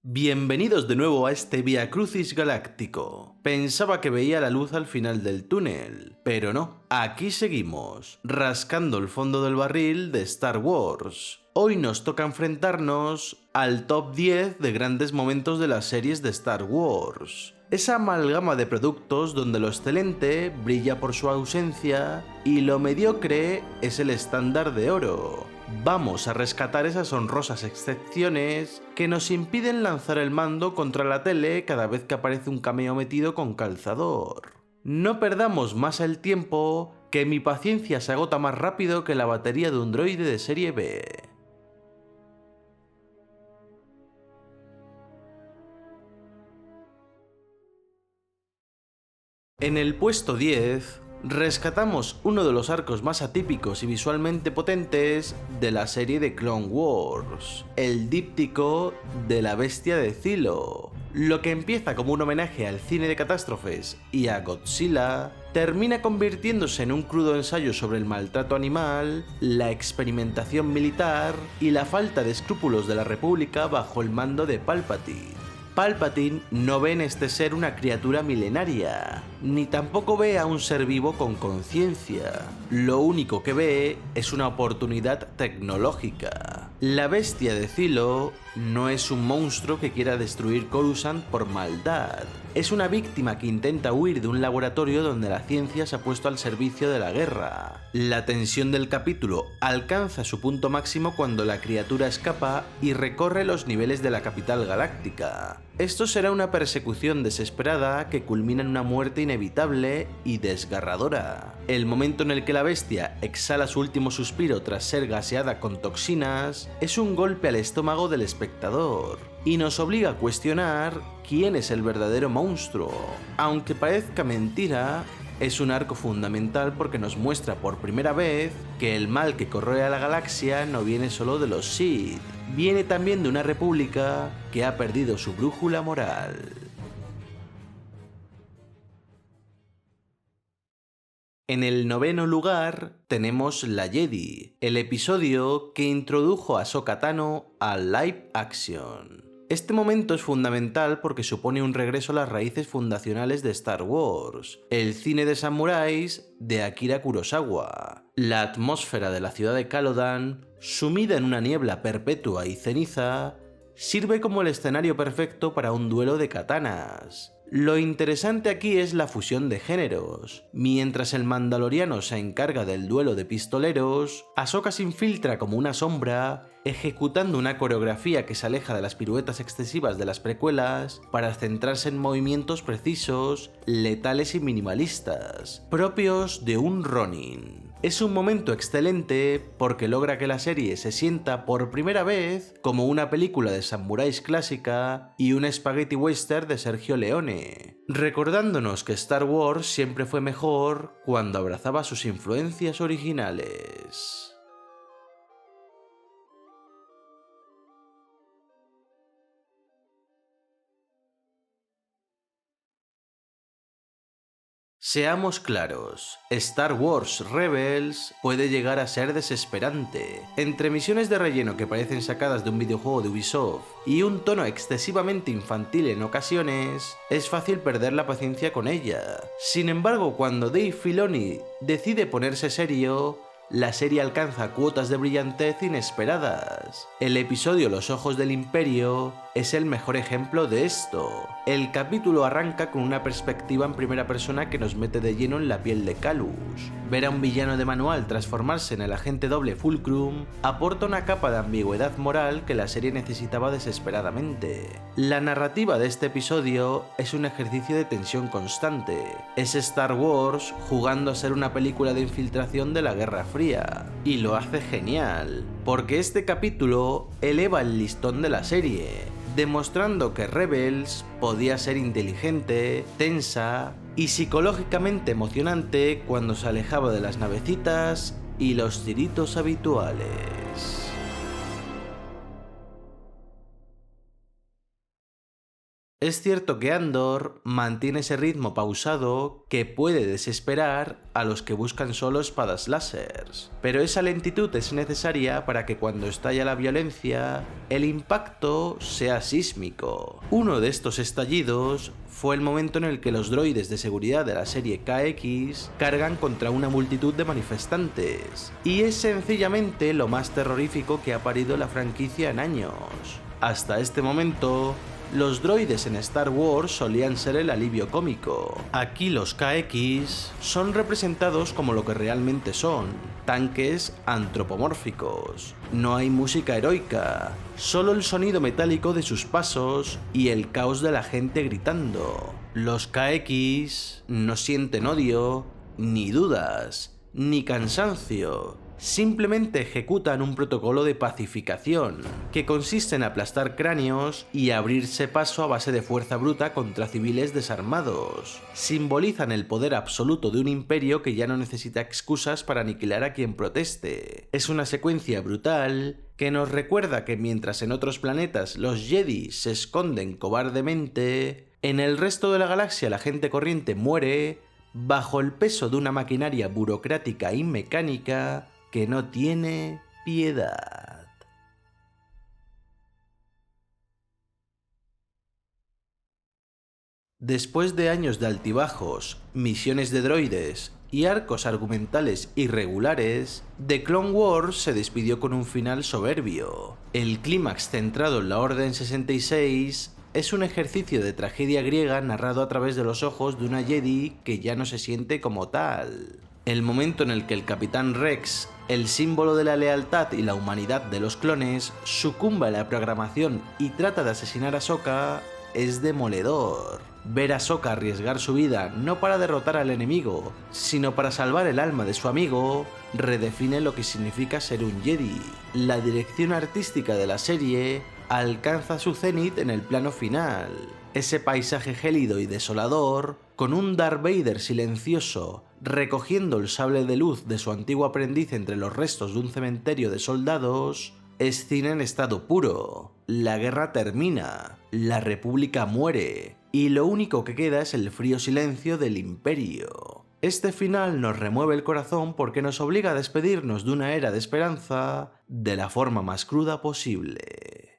Bienvenidos de nuevo a este Vía Crucis galáctico. Pensaba que veía la luz al final del túnel, pero no, aquí seguimos, rascando el fondo del barril de Star Wars. Hoy nos toca enfrentarnos al top 10 de grandes momentos de las series de Star Wars. Esa amalgama de productos donde lo excelente brilla por su ausencia y lo mediocre es el estándar de oro. Vamos a rescatar esas honrosas excepciones que nos impiden lanzar el mando contra la tele cada vez que aparece un cameo metido con calzador. No perdamos más el tiempo, que mi paciencia se agota más rápido que la batería de un droide de serie B. En el puesto 10, rescatamos uno de los arcos más atípicos y visualmente potentes de la serie de Clone Wars, el díptico de la bestia de Cylo. Lo que empieza como un homenaje al cine de catástrofes y a Godzilla, termina convirtiéndose en un crudo ensayo sobre el maltrato animal, la experimentación militar y la falta de escrúpulos de la República bajo el mando de Palpatine. Palpatine no ve en este ser una criatura milenaria, ni tampoco ve a un ser vivo con conciencia. Lo único que ve es una oportunidad tecnológica. La bestia de Cylo no es un monstruo que quiera destruir Coruscant por maldad. Es una víctima que intenta huir de un laboratorio donde la ciencia se ha puesto al servicio de la guerra. La tensión del capítulo alcanza su punto máximo cuando la criatura escapa y recorre los niveles de la capital galáctica. Esto será una persecución desesperada que culmina en una muerte inevitable y desgarradora. El momento en el que la bestia exhala su último suspiro tras ser gaseada con toxinas es un golpe al estómago del espectador y nos obliga a cuestionar quién es el verdadero monstruo. Aunque parezca mentira, es un arco fundamental porque nos muestra por primera vez que el mal que corroe a la galaxia no viene solo de los Sith, viene también de una república que ha perdido su brújula moral. En el noveno lugar tenemos La Jedi, el episodio que introdujo a Ahsoka Tano al live action. Este momento es fundamental porque supone un regreso a las raíces fundacionales de Star Wars, el cine de samuráis de Akira Kurosawa. La atmósfera de la ciudad de Calodan, sumida en una niebla perpetua y ceniza, sirve como el escenario perfecto para un duelo de katanas. Lo interesante aquí es la fusión de géneros. Mientras el mandaloriano se encarga del duelo de pistoleros, Ahsoka se infiltra como una sombra, ejecutando una coreografía que se aleja de las piruetas excesivas de las precuelas para centrarse en movimientos precisos, letales y minimalistas, propios de un Ronin. Es un momento excelente porque logra que la serie se sienta por primera vez como una película de samuráis clásica y un spaghetti western de Sergio Leone, recordándonos que Star Wars siempre fue mejor cuando abrazaba sus influencias originales. Seamos claros, Star Wars Rebels puede llegar a ser desesperante. Entre misiones de relleno que parecen sacadas de un videojuego de Ubisoft y un tono excesivamente infantil en ocasiones, es fácil perder la paciencia con ella. Sin embargo, cuando Dave Filoni decide ponerse serio, la serie alcanza cuotas de brillantez inesperadas. El episodio Los Ojos del Imperio es el mejor ejemplo de esto. El capítulo arranca con una perspectiva en primera persona que nos mete de lleno en la piel de Calus. Ver a un villano de manual transformarse en el agente doble Fulcrum aporta una capa de ambigüedad moral que la serie necesitaba desesperadamente. La narrativa de este episodio es un ejercicio de tensión constante. Es Star Wars jugando a ser una película de infiltración de la Guerra Fría. Y lo hace genial, porque este capítulo eleva el listón de la serie, demostrando que Rebels podía ser inteligente, tensa y psicológicamente emocionante cuando se alejaba de las navecitas y los tiritos habituales. Es cierto que Andor mantiene ese ritmo pausado que puede desesperar a los que buscan solo espadas láseres, pero esa lentitud es necesaria para que cuando estalla la violencia, el impacto sea sísmico. Uno de estos estallidos fue el momento en el que los droides de seguridad de la serie KX cargan contra una multitud de manifestantes, y es sencillamente lo más terrorífico que ha parido la franquicia en años. Hasta este momento, los droides en Star Wars solían ser el alivio cómico. Aquí los KX son representados como lo que realmente son, tanques antropomórficos. No hay música heroica, solo el sonido metálico de sus pasos y el caos de la gente gritando. Los KX no sienten odio, ni dudas, ni cansancio. Simplemente ejecutan un protocolo de pacificación, que consiste en aplastar cráneos y abrirse paso a base de fuerza bruta contra civiles desarmados. Simbolizan el poder absoluto de un imperio que ya no necesita excusas para aniquilar a quien proteste. Es una secuencia brutal que nos recuerda que mientras en otros planetas los Jedi se esconden cobardemente, en el resto de la galaxia la gente corriente muere bajo el peso de una maquinaria burocrática y mecánica que no tiene piedad. Después de años de altibajos, misiones de droides y arcos argumentales irregulares, The Clone Wars se despidió con un final soberbio. El clímax centrado en la Orden 66 es un ejercicio de tragedia griega narrado a través de los ojos de una Jedi que ya no se siente como tal. El momento en el que el Capitán Rex, el símbolo de la lealtad y la humanidad de los clones, sucumbe a la programación y trata de asesinar a Ahsoka es demoledor. Ver a Ahsoka arriesgar su vida no para derrotar al enemigo, sino para salvar el alma de su amigo, redefine lo que significa ser un Jedi. La dirección artística de la serie alcanza su cenit en el plano final. Ese paisaje gélido y desolador, con un Darth Vader silencioso, recogiendo el sable de luz de su antiguo aprendiz entre los restos de un cementerio de soldados, es cine en estado puro. La guerra termina, la república muere, y lo único que queda es el frío silencio del imperio. Este final nos remueve el corazón porque nos obliga a despedirnos de una era de esperanza de la forma más cruda posible.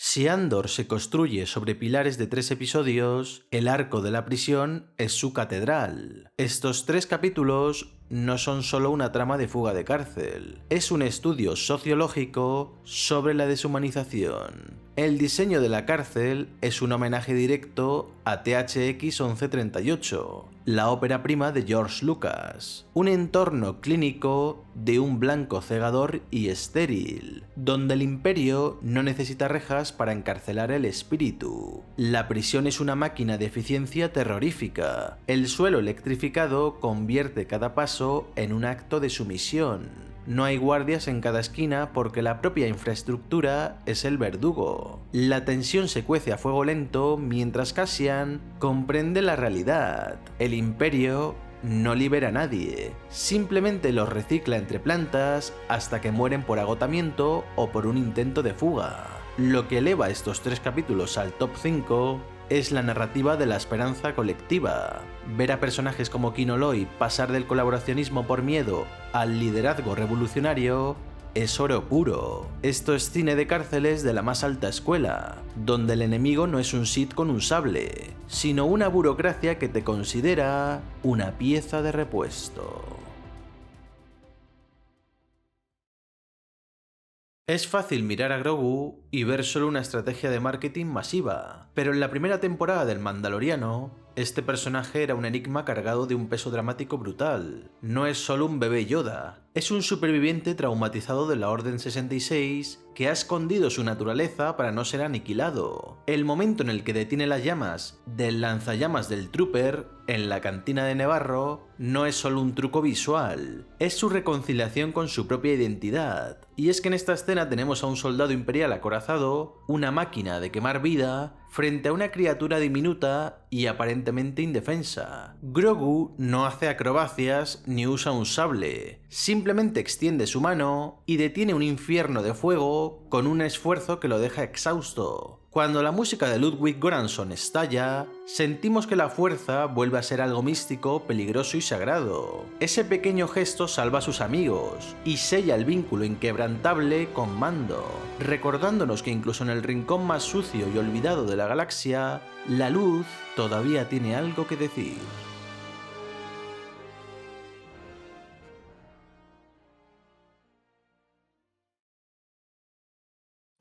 Si Andor se construye sobre pilares de 3 episodios, el arco de la prisión es su catedral. Estos 3 capítulos no son solo una trama de fuga de cárcel, es un estudio sociológico sobre la deshumanización. El diseño de la cárcel es un homenaje directo a THX 1138, la ópera prima de George Lucas, un entorno clínico de un blanco cegador y estéril, donde el imperio no necesita rejas para encarcelar el espíritu. La prisión es una máquina de eficiencia terrorífica. El suelo electrificado convierte cada paso en un acto de sumisión. No hay guardias en cada esquina porque la propia infraestructura es el verdugo. La tensión se cuece a fuego lento mientras Cassian comprende la realidad. El imperio no libera a nadie, simplemente los recicla entre plantas hasta que mueren por agotamiento o por un intento de fuga. Lo que eleva estos 3 capítulos al top 5 es la narrativa de la esperanza colectiva. Ver a personajes como Kinoloy pasar del colaboracionismo por miedo al liderazgo revolucionario es oro puro. Esto es cine de cárceles de la más alta escuela, donde el enemigo no es un Sith con un sable, sino una burocracia que te considera una pieza de repuesto. Es fácil mirar a Grogu y ver solo una estrategia de marketing masiva, pero en la primera temporada del Mandaloriano, este personaje era un enigma cargado de un peso dramático brutal. No es solo un bebé Yoda, es un superviviente traumatizado de la Orden 66 que ha escondido su naturaleza para no ser aniquilado. El momento en el que detiene las llamas del lanzallamas del Trooper en la cantina de Nevarro no es solo un truco visual, es su reconciliación con su propia identidad. Y es que en esta escena tenemos a un soldado imperial acorazado, una máquina de quemar vida, frente a una criatura diminuta y aparentemente indefensa. Grogu no hace acrobacias ni usa un sable, simplemente extiende su mano y detiene un infierno de fuego con un esfuerzo que lo deja exhausto. Cuando la música de Ludwig Göransson estalla, sentimos que la fuerza vuelve a ser algo místico, peligroso y sagrado. Ese pequeño gesto salva a sus amigos y sella el vínculo inquebrantable con Mando, recordándonos que incluso en el rincón más sucio y olvidado de la galaxia, la luz todavía tiene algo que decir.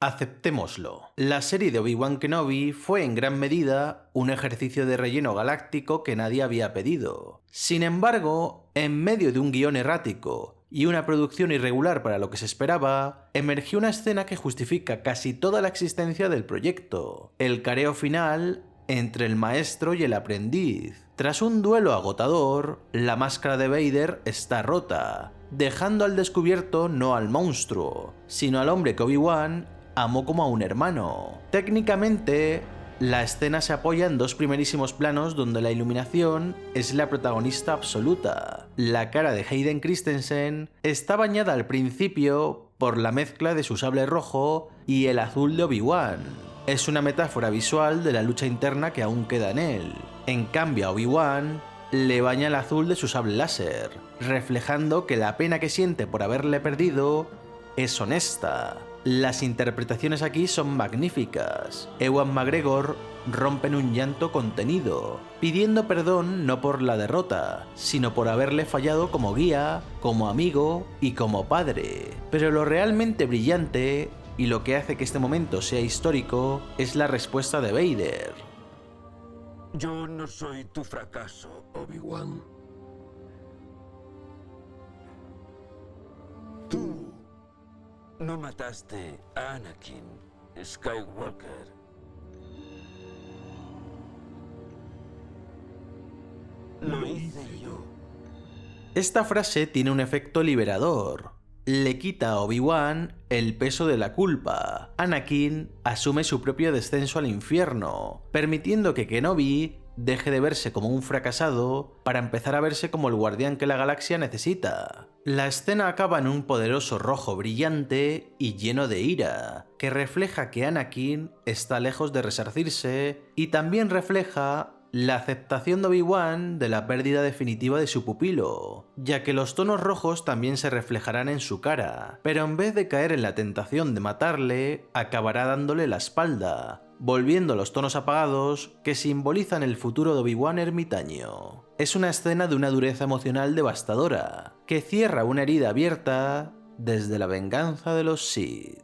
Aceptémoslo. La serie de Obi-Wan Kenobi fue en gran medida un ejercicio de relleno galáctico que nadie había pedido. Sin embargo, en medio de un guión errático y una producción irregular para lo que se esperaba, emergió una escena que justifica casi toda la existencia del proyecto: el careo final entre el maestro y el aprendiz. Tras un duelo agotador, la máscara de Vader está rota, dejando al descubierto no al monstruo, sino al hombre que Obi-Wan amó como a un hermano. Técnicamente, la escena se apoya en dos primerísimos planos donde la iluminación es la protagonista absoluta. La cara de Hayden Christensen está bañada al principio por la mezcla de su sable rojo y el azul de Obi-Wan. Es una metáfora visual de la lucha interna que aún queda en él. En cambio, a Obi-Wan le baña el azul de su sable láser, reflejando que la pena que siente por haberle perdido es honesta. Las interpretaciones aquí son magníficas. Ewan McGregor rompe en un llanto contenido, pidiendo perdón no por la derrota, sino por haberle fallado como guía, como amigo y como padre. Pero lo realmente brillante, y lo que hace que este momento sea histórico, es la respuesta de Vader. Yo no soy tu fracaso, Obi-Wan. Tú no mataste a Anakin Skywalker. Lo hice yo. Esta frase tiene un efecto liberador. Le quita a Obi-Wan el peso de la culpa. Anakin asume su propio descenso al infierno, permitiendo que Kenobi deje de verse como un fracasado para empezar a verse como el guardián que la galaxia necesita. La escena acaba en un poderoso rojo brillante y lleno de ira, que refleja que Anakin está lejos de resarcirse y también refleja la aceptación de Obi-Wan de la pérdida definitiva de su pupilo, ya que los tonos rojos también se reflejarán en su cara, pero en vez de caer en la tentación de matarle, acabará dándole la espalda, volviendo a los tonos apagados que simbolizan el futuro de Obi-Wan ermitaño. Es una escena de una dureza emocional devastadora, que cierra una herida abierta desde la venganza de los Sith.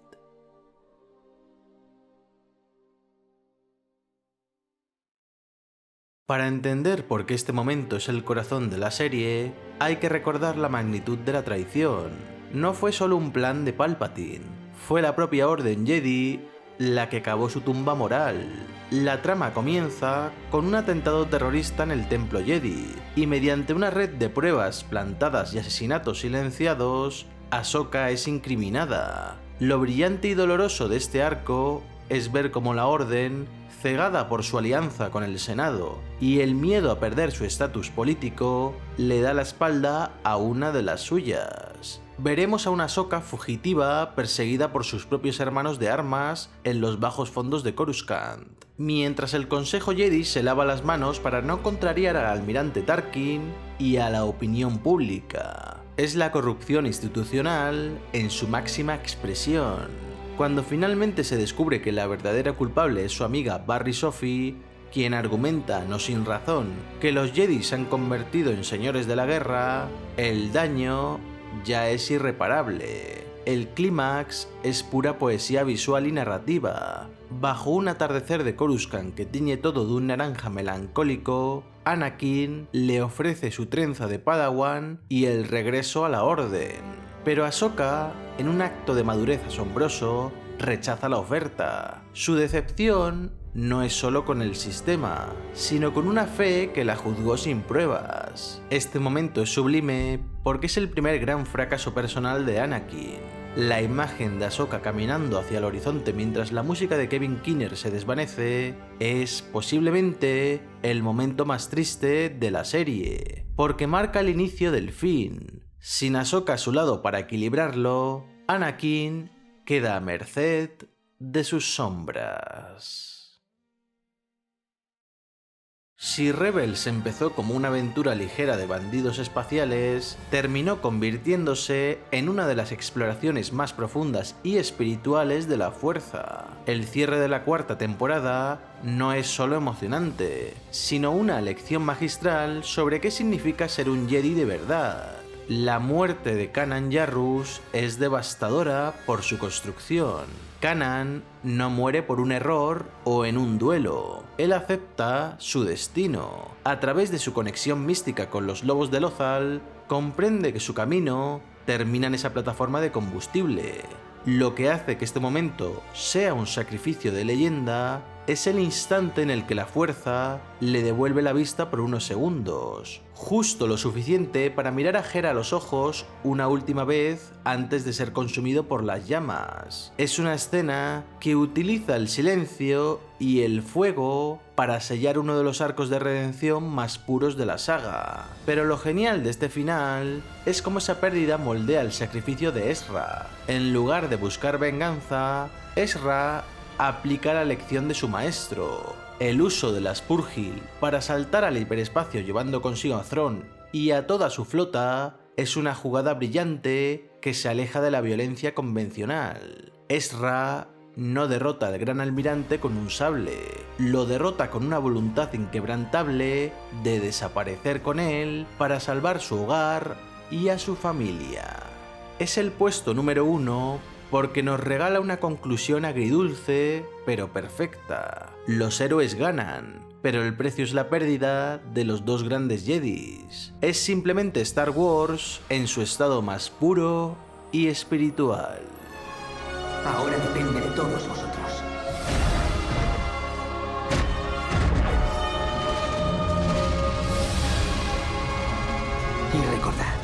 Para entender por qué este momento es el corazón de la serie, hay que recordar la magnitud de la traición. No fue solo un plan de Palpatine, fue la propia Orden Jedi la que cavó su tumba moral. La trama comienza con un atentado terrorista en el Templo Jedi, y mediante una red de pruebas plantadas y asesinatos silenciados, Ahsoka es incriminada. Lo brillante y doloroso de este arco es ver cómo la Orden, cegada por su alianza con el Senado y el miedo a perder su estatus político, le da la espalda a una de las suyas. Veremos a una Ahsoka fugitiva perseguida por sus propios hermanos de armas en los bajos fondos de Coruscant, mientras el Consejo Jedi se lava las manos para no contrariar al almirante Tarkin y a la opinión pública. Es la corrupción institucional en su máxima expresión. Cuando finalmente se descubre que la verdadera culpable es su amiga Barry Sophie, quien argumenta, no sin razón, que los Jedi se han convertido en señores de la guerra, el daño ya es irreparable. El clímax es pura poesía visual y narrativa. Bajo un atardecer de Coruscant que tiñe todo de un naranja melancólico, Anakin le ofrece su trenza de Padawan y el regreso a la Orden. Pero Ahsoka, en un acto de madurez asombroso, rechaza la oferta. Su decepción no es solo con el sistema, sino con una fe que la juzgó sin pruebas. Este momento es sublime porque es el primer gran fracaso personal de Anakin. La imagen de Ahsoka caminando hacia el horizonte mientras la música de Kevin Keener se desvanece es posiblemente el momento más triste de la serie, porque marca el inicio del fin. Sin Ahsoka a su lado para equilibrarlo, Anakin queda a merced de sus sombras. Si Rebels empezó como una aventura ligera de bandidos espaciales, terminó convirtiéndose en una de las exploraciones más profundas y espirituales de la fuerza. El cierre de la cuarta temporada no es solo emocionante, sino una lección magistral sobre qué significa ser un Jedi de verdad. La muerte de Kanan Jarrus es devastadora por su construcción. Kanan no muere por un error o en un duelo. Él acepta su destino. A través de su conexión mística con los lobos de Lothal, comprende que su camino termina en esa plataforma de combustible. Lo que hace que este momento sea un sacrificio de leyenda es el instante en el que la fuerza le devuelve la vista por unos segundos, justo lo suficiente para mirar a Hera a los ojos una última vez antes de ser consumido por las llamas. Es una escena que utiliza el silencio y el fuego para sellar uno de los arcos de redención más puros de la saga. Pero lo genial de este final es cómo esa pérdida moldea el sacrificio de Ezra. En lugar de buscar venganza, Ezra aplica la lección de su maestro. El uso de las Purrgil para saltar al hiperespacio llevando consigo a Thrawn y a toda su flota es una jugada brillante que se aleja de la violencia convencional. Ezra no derrota al gran almirante con un sable, lo derrota con una voluntad inquebrantable de desaparecer con él para salvar su hogar y a su familia. Es el puesto número 1 porque nos regala una conclusión agridulce, pero perfecta. Los héroes ganan, pero el precio es la pérdida de los dos grandes Jedis. Es simplemente Star Wars en su estado más puro y espiritual. Ahora depende de todos vosotros. Y recordad,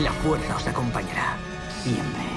la fuerza os acompañará siempre.